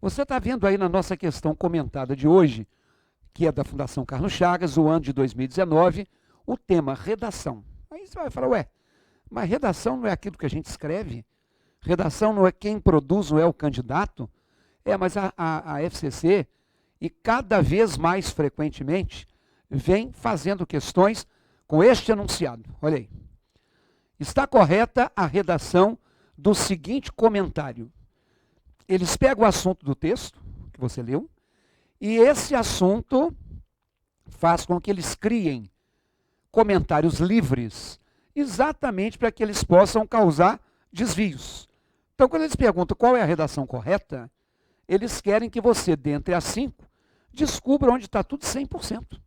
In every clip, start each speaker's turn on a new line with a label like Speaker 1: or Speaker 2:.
Speaker 1: Você está vendo aí na nossa questão comentada de hoje, que é da Fundação Carlos Chagas, o ano de 2019, o tema redação. Aí você vai falar, ué, mas redação não é aquilo que a gente escreve? Redação não é quem produz, não é o candidato? Mas a FCC, e cada vez mais frequentemente, vem fazendo questões com este enunciado. Olha aí. Está correta a redação do seguinte comentário. Eles pegam o assunto do texto, que você leu, e esse assunto faz com que eles criem comentários livres, exatamente para que eles possam causar desvios. Então, quando eles perguntam qual é a redação correta, eles querem que você, dentre as 5, descubra onde está tudo 100%.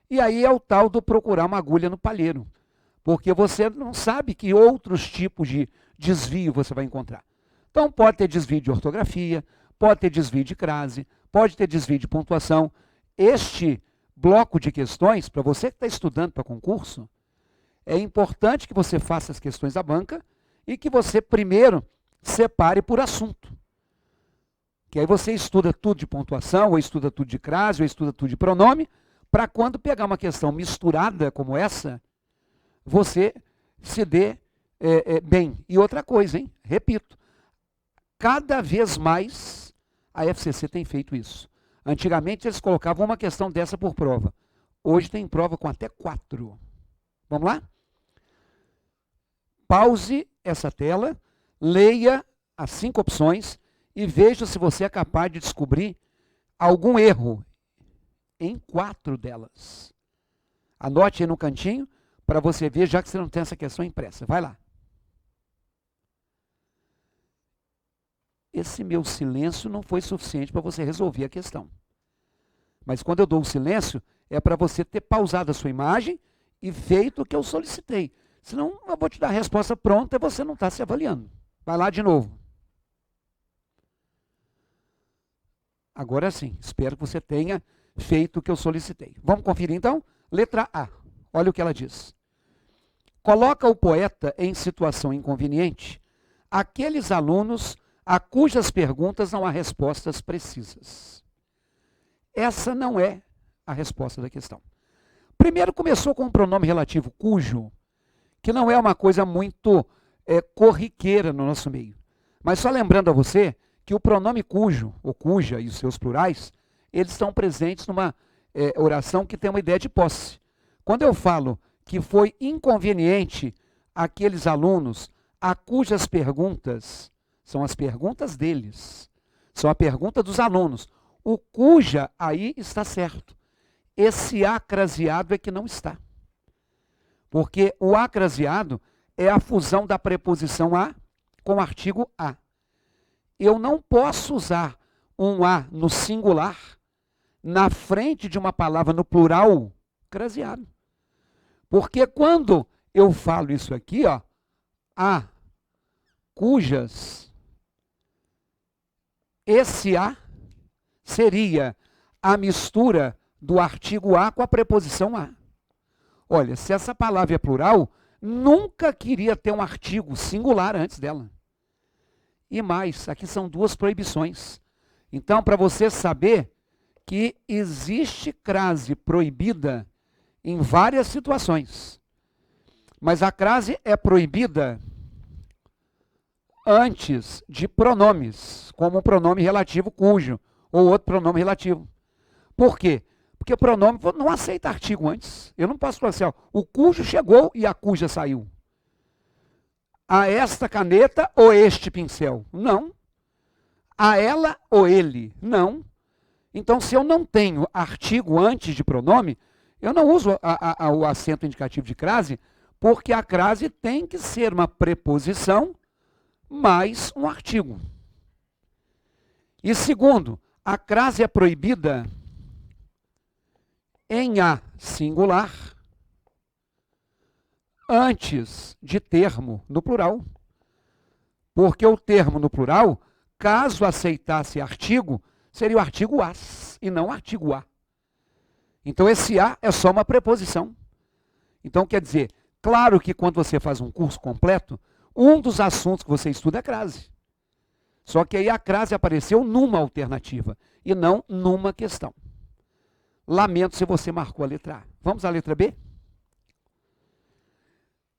Speaker 1: E aí é o tal do procurar uma agulha no palheiro, porque você não sabe que outros tipos de desvio você vai encontrar. Então, pode ter desvio de ortografia, pode ter desvio de crase, pode ter desvio de pontuação. Este bloco de questões, para você que está estudando para concurso, é importante que você faça as questões da banca e que você primeiro separe por assunto. Que aí você estuda tudo de pontuação, ou estuda tudo de crase, ou estuda tudo de pronome, para quando pegar uma questão misturada como essa, você se dê bem. E outra coisa, hein? Repito, cada vez mais a FCC tem feito isso. Antigamente eles colocavam uma questão dessa por prova. Hoje tem prova com até 4. Vamos lá? Pause essa tela, leia as 5 opções e veja se você é capaz de descobrir algum erro em 4 delas. Anote aí no cantinho para você ver, já que você não tem essa questão impressa. Vai lá. Esse meu silêncio não foi suficiente para você resolver a questão. Mas quando eu dou o silêncio, é para você ter pausado a sua imagem e feito o que eu solicitei. Senão eu vou te dar a resposta pronta e você não está se avaliando. Vai lá de novo. Agora sim, espero que você tenha feito o que eu solicitei. Vamos conferir então? Letra A. Olha o que ela diz. Coloca o poeta em situação inconveniente aqueles alunos a cujas perguntas não há respostas precisas. Essa não é a resposta da questão. Primeiro começou com o pronome relativo cujo, que não é uma coisa muito corriqueira no nosso meio. Mas só lembrando a você que o pronome cujo, ou cuja e os seus plurais, eles estão presentes numa oração que tem uma ideia de posse. Quando eu falo que foi inconveniente aqueles alunos a cujas perguntas são as perguntas deles, são a pergunta dos alunos. O cuja aí está certo. Esse acraseado é que não está. Porque o acraseado é a fusão da preposição a com o artigo a. Eu não posso usar um a no singular na frente de uma palavra no plural craseado. Porque quando eu falo isso aqui, ó, a cujas, esse a seria a mistura do artigo a com a preposição a. Olha, se essa palavra é plural, nunca queria ter um artigo singular antes dela. E mais, aqui são 2 proibições. Então, para você saber que existe crase proibida em várias situações. Mas a crase é proibida antes de pronomes, como o pronome relativo cujo, ou outro pronome relativo. Por quê? Porque o pronome não aceita artigo antes. Eu não posso falar assim, ó, o cujo chegou e a cuja saiu. A esta caneta ou este pincel? Não. A ela ou ele? Não. Então, se eu não tenho artigo antes de pronome, eu não uso o acento indicativo de crase, porque a crase tem que ser uma preposição mais um artigo. E segundo, a crase é proibida em a singular antes de termo no plural. Porque o termo no plural, caso aceitasse artigo, seria o artigo as e não o artigo a. Então esse a é só uma preposição. Então quer dizer, claro que quando você faz um curso completo, um dos assuntos que você estuda é crase. Só que aí a crase apareceu numa alternativa e não numa questão. Lamento se você marcou a letra A. Vamos à letra B?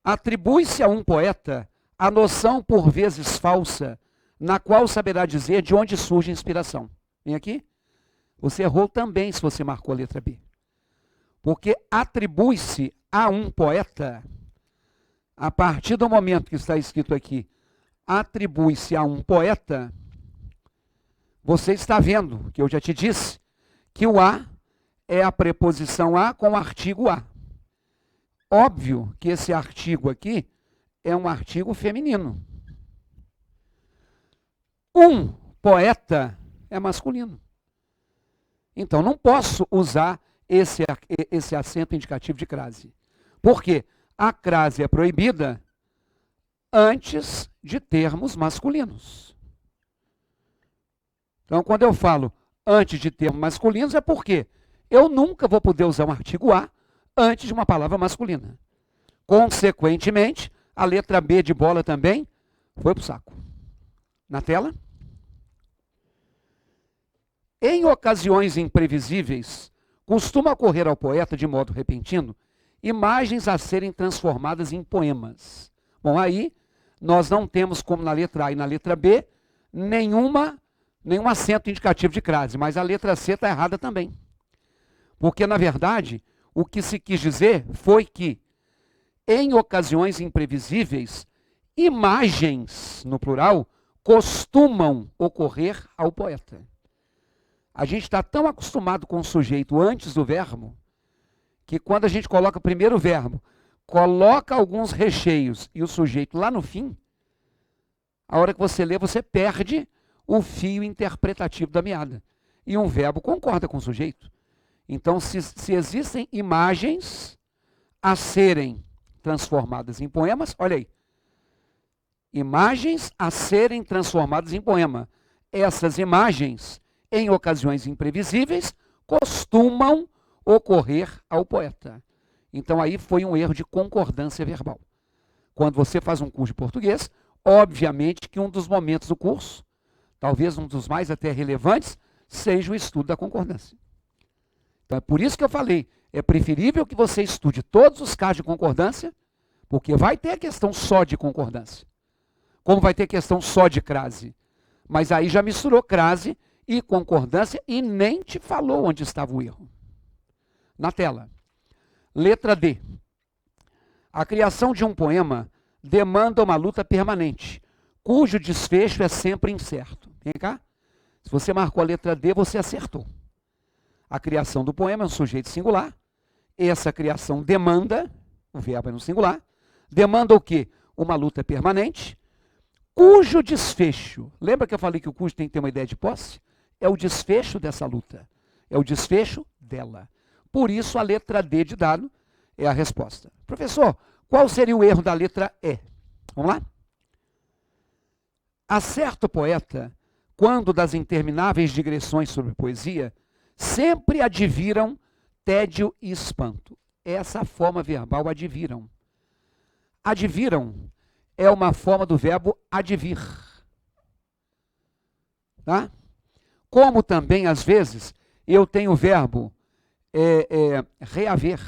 Speaker 1: Atribui-se a um poeta a noção por vezes falsa, na qual saberá dizer de onde surge a inspiração. Vem aqui. Você errou também se você marcou a letra B. Porque atribui-se a um poeta, a partir do momento que está escrito aqui, atribui-se a um poeta, você está vendo, que eu já te disse, que o a é a preposição a com o artigo a. Óbvio que esse artigo aqui é um artigo feminino. Um poeta é masculino. Então, não posso usar esse acento indicativo de crase. Por quê? A crase é proibida antes de termos masculinos. Então, quando eu falo antes de termos masculinos, é porque eu nunca vou poder usar um artigo a antes de uma palavra masculina. Consequentemente, a letra B de bola também foi para o saco. Na tela? Em ocasiões imprevisíveis, costuma ocorrer ao poeta, de modo repentino, imagens a serem transformadas em poemas. Bom, aí nós não temos, como na letra A e na letra B, nenhum acento indicativo de crase, mas a letra C está errada também. Porque, na verdade, o que se quis dizer foi que, em ocasiões imprevisíveis, imagens, no plural, costumam ocorrer ao poeta. A gente está tão acostumado com o sujeito antes do verbo, que quando a gente coloca primeiro o verbo, coloca alguns recheios e o sujeito lá no fim, a hora que você lê, você perde o fio interpretativo da meada. E um verbo concorda com o sujeito. Então, se existem imagens a serem transformadas em poemas, olha aí. Imagens a serem transformadas em poema. Essas imagens, em ocasiões imprevisíveis, costumam ocorrer ao poeta. Então, aí foi um erro de concordância verbal. Quando você faz um curso de português, obviamente que um dos momentos do curso, talvez um dos mais até relevantes, seja o estudo da concordância. Então, é por isso que eu falei, é preferível que você estude todos os casos de concordância, porque vai ter a questão só de concordância, como vai ter questão só de crase. Mas aí já misturou crase e concordância e nem te falou onde estava o erro. Na tela. Letra D. A criação de um poema demanda uma luta permanente, cujo desfecho é sempre incerto. Vem cá. Se você marcou a letra D, você acertou. A criação do poema é um sujeito singular. Essa criação demanda, o verbo é no singular, demanda o quê? Uma luta permanente, cujo desfecho, lembra que eu falei que o cujo tem que ter uma ideia de posse? É o desfecho dessa luta, é o desfecho dela. Por isso a letra D de dado é a resposta. Professor, qual seria o erro da letra E? Vamos lá? Acerta o poeta, quando das intermináveis digressões sobre poesia, sempre adviram tédio e espanto. Essa forma verbal, adviram. Adviram é uma forma do verbo advir. Tá? Como também, às vezes, eu tenho o verbo reaver.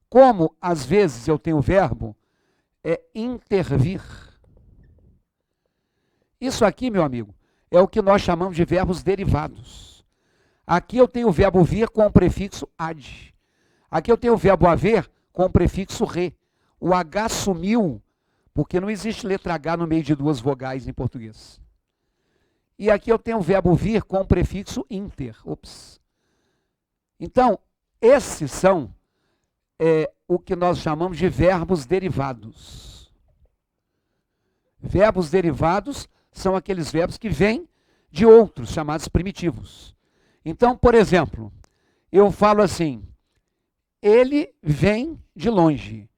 Speaker 1: Como, às vezes, eu tenho o verbo intervir. Isso aqui, meu amigo, é o que nós chamamos de verbos derivados. Aqui eu tenho o verbo vir com o prefixo ad. Aqui eu tenho o verbo haver com o prefixo re. O H sumiu, porque não existe letra H no meio de duas vogais em português. E aqui eu tenho o verbo vir com o prefixo inter. Ops. Então, esses são o que nós chamamos de verbos derivados. Verbos derivados são aqueles verbos que vêm de outros, chamados primitivos. Então, por exemplo, eu falo assim, ele vem de longe.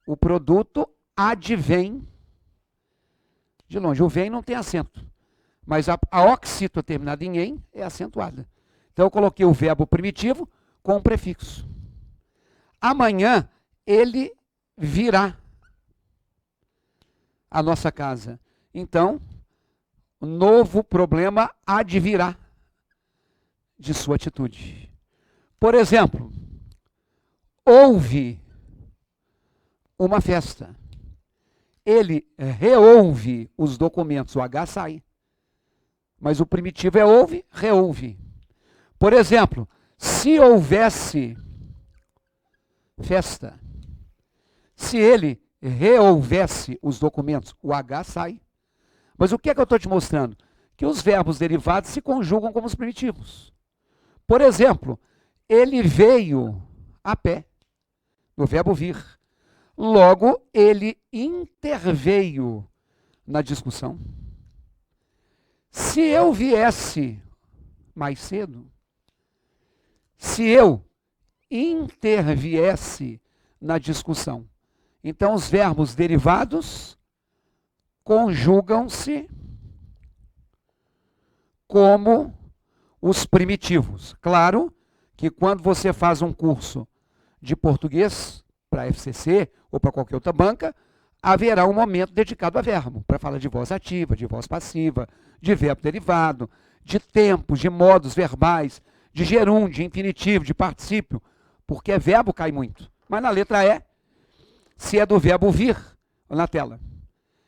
Speaker 1: O produto advém de longe. O vem não tem acento, mas a oxítona terminada em em é acentuada. Então, eu coloquei o verbo primitivo com o prefixo. Amanhã, ele virá à nossa casa. Então, novo problema advirá de sua atitude. Por exemplo, houve uma festa. Ele reouve os documentos, o H sai. Mas o primitivo é ouve, reouve. Por exemplo, se houvesse festa, se ele reouvesse os documentos, o H sai. Mas o que é que eu estou te mostrando? Que os verbos derivados se conjugam como os primitivos. Por exemplo, ele veio a pé, no verbo vir. Logo, ele interveio na discussão. Se eu viesse mais cedo, se eu interviesse na discussão, então os verbos derivados conjugam-se como os primitivos. Claro que quando você faz um curso de português para a FCC ou para qualquer outra banca, haverá um momento dedicado a verbo, para falar de voz ativa, de voz passiva, de verbo derivado, de tempos, de modos verbais, de gerúndio, de infinitivo, de particípio, porque verbo cai muito. Mas na letra E, se é do verbo vir, na tela,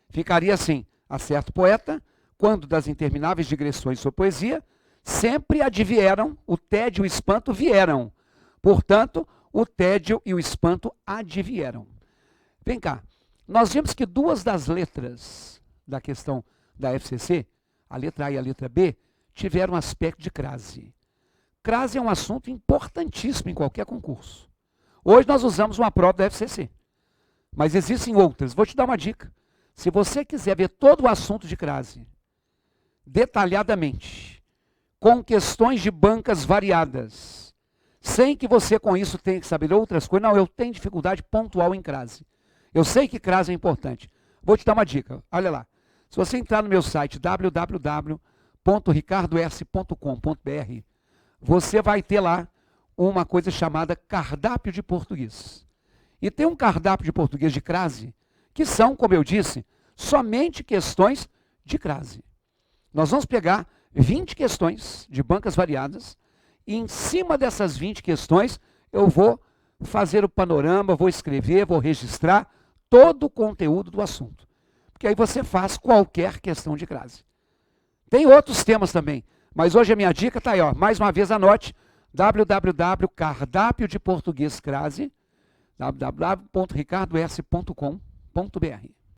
Speaker 1: ficaria assim: a certo poeta, quando das intermináveis digressões de sua poesia, sempre advieram, o tédio e o espanto vieram. Portanto, o tédio e o espanto advieram. Vem cá, nós vimos que duas das letras da questão da FCC, a letra A e a letra B, tiveram aspecto de crase. Crase é um assunto importantíssimo em qualquer concurso. Hoje nós usamos uma prova da FCC, mas existem outras. Vou te dar uma dica. Se você quiser ver todo o assunto de crase, detalhadamente, com questões de bancas variadas, sem que você com isso tenha que saber outras coisas, não, eu tenho dificuldade pontual em crase. Eu sei que crase é importante. Vou te dar uma dica, olha lá. Se você entrar no meu site www.ricardos.com.br, você vai ter lá uma coisa chamada cardápio de português. E tem um cardápio de português de crase, que são, como eu disse, somente questões de crase. Nós vamos pegar 20 questões de bancas variadas, e em cima dessas 20 questões, eu vou fazer o panorama, vou escrever, vou registrar todo o conteúdo do assunto. Porque aí você faz qualquer questão de crase. Tem outros temas também, mas hoje a minha dica está aí, ó. Mais uma vez anote, www.cardápio de português crase, www.ricardos.com.br.